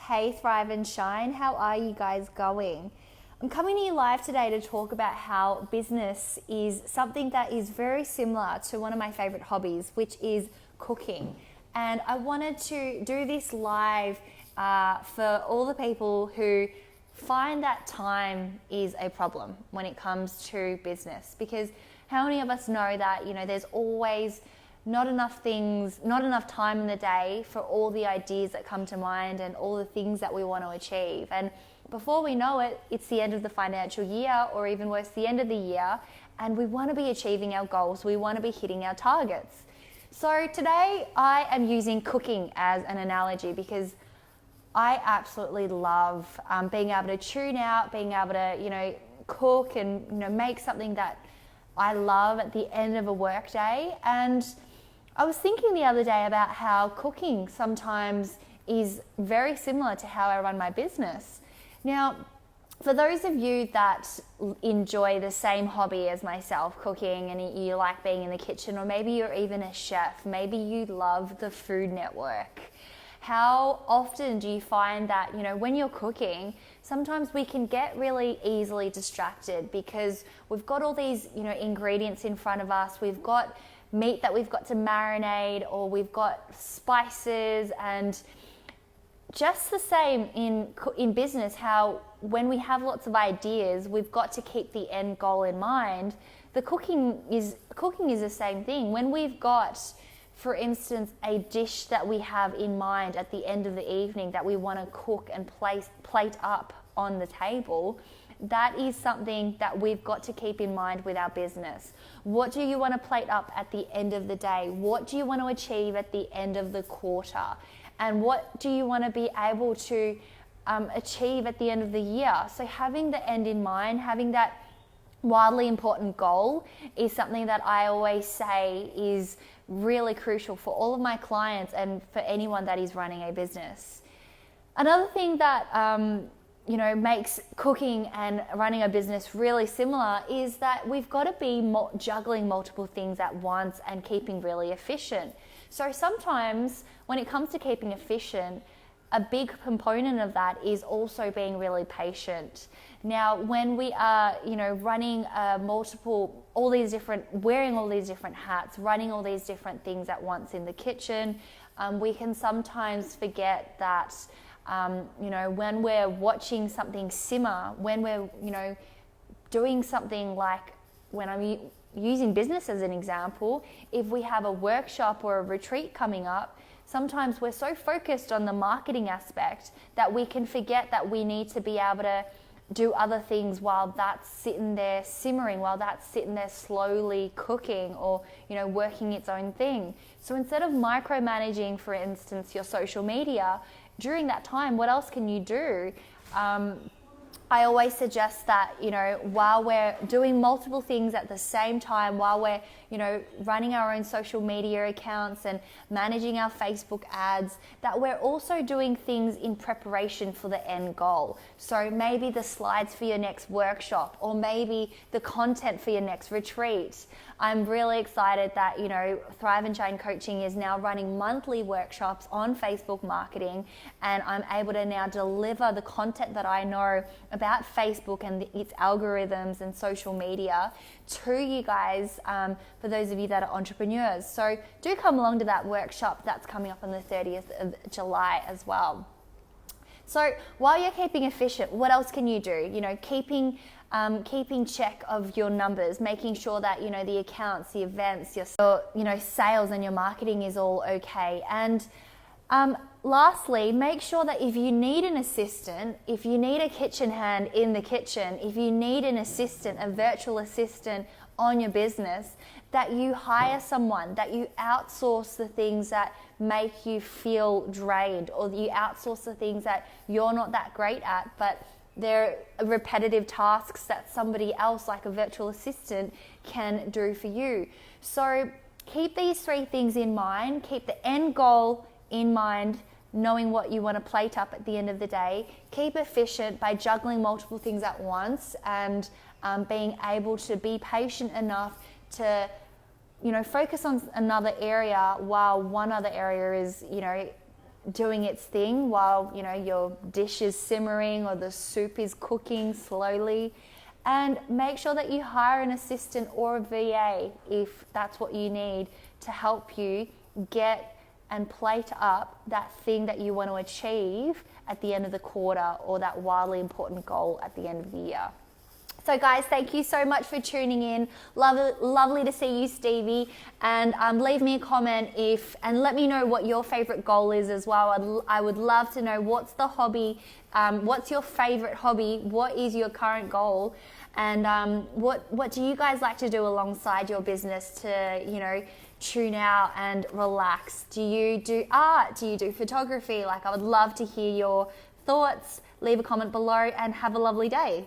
Hey Thrive and Shine, how are you guys going? I'm coming to you live today to talk about how business is something that is very similar to one of my favorite hobbies, which is cooking. And I wanted to do this live for all the people who find that time is a problem when it comes to business. Because how many of us know that, there's always not enough time in the day for all the ideas that come to mind and all the things that we want to achieve. And before we know it, it's the end of the financial year, or even worse, the end of the year, and we want to be achieving our goals. We want to be hitting our targets. So today I am using cooking as an analogy because I absolutely love being able to tune out, being able to, cook and, make something that I love at the end of a work day. And I was thinking the other day about how cooking sometimes is very similar to how I run my business. Now, for those of you that enjoy the same hobby as myself, cooking, and you like being in the kitchen, or maybe you're even a chef, maybe you love the Food Network, how often do you find that, when you're cooking, sometimes we can get really easily distracted because we've got all these, ingredients in front of us. We've got meat that we've got to marinate, or we've got spices. And just the same in business, how when we have lots of ideas, we've got to keep the end goal in mind. The cooking is the same thing. When we've got, for instance, a dish that we have in mind at the end of the evening that we want to cook and plate up on the table, that is something that we've got to keep in mind with our business. What do you want to plate up at the end of the day? What do you want to achieve at the end of the quarter? And what do you want to be able to achieve at the end of the year? So having the end in mind, having that wildly important goal is something that I always say is really crucial for all of my clients and for anyone that is running a business. Another thing that makes cooking and running a business really similar is that we've got to be juggling multiple things at once and keeping really efficient. So sometimes when it comes to keeping efficient, a big component of that is also being really patient. Now, when we are, running wearing all these different hats, running all these different things at once in the kitchen, we can sometimes forget that when we're watching something simmer, when we're, doing something like when I'm using business as an example, if we have a workshop or a retreat coming up, sometimes we're so focused on the marketing aspect that we can forget that we need to be able to do other things while that's sitting there simmering, while that's sitting there slowly cooking or, working its own thing. So instead of micromanaging, for instance, your social media, during that time, what else can you do? I always suggest that, while we're doing multiple things at the same time, while we're, running our own social media accounts and managing our Facebook ads, that we're also doing things in preparation for the end goal. So maybe the slides for your next workshop, or maybe the content for your next retreat. I'm really excited that, Thrive and Shine Coaching is now running monthly workshops on Facebook marketing, and I'm able to now deliver the content that I know about Facebook and its algorithms and social media to you guys, for those of you that are entrepreneurs. So do come along to that workshop that's coming up on the 30th of July as well. So while you're keeping efficient, what else can you do? Keeping check of your numbers, making sure that, the accounts, the events, your sales and your marketing is all okay. And lastly, make sure that if you need an assistant, if you need a kitchen hand in the kitchen, if you need an assistant, a virtual assistant on your business, that you hire someone, that you outsource the things that make you feel drained, or you outsource the things that you're not that great at, but they're repetitive tasks that somebody else, like a virtual assistant, can do for you. So keep these three things in mind. Keep the end goal in mind, knowing what you want to plate up at the end of the day. Keep efficient by juggling multiple things at once, and being able to be patient enough to, focus on another area while one other area is, doing its thing while, you know, your dish is simmering or the soup is cooking slowly. And make sure that you hire an assistant or a VA if that's what you need to help you get and plate up that thing that you want to achieve at the end of the quarter, or that wildly important goal at the end of the year. So guys, thank you so much for tuning in. Lovely to see you, Stevie. And leave me a comment and let me know what your favorite goal is as well. I would love to know, what's the hobby, what's your favorite hobby, what is your current goal, and what do you guys like to do alongside your business to, you know, tune out and relax? Do you do art? Do you do photography? Like, I would love to hear your thoughts. Leave a comment below and have a lovely day.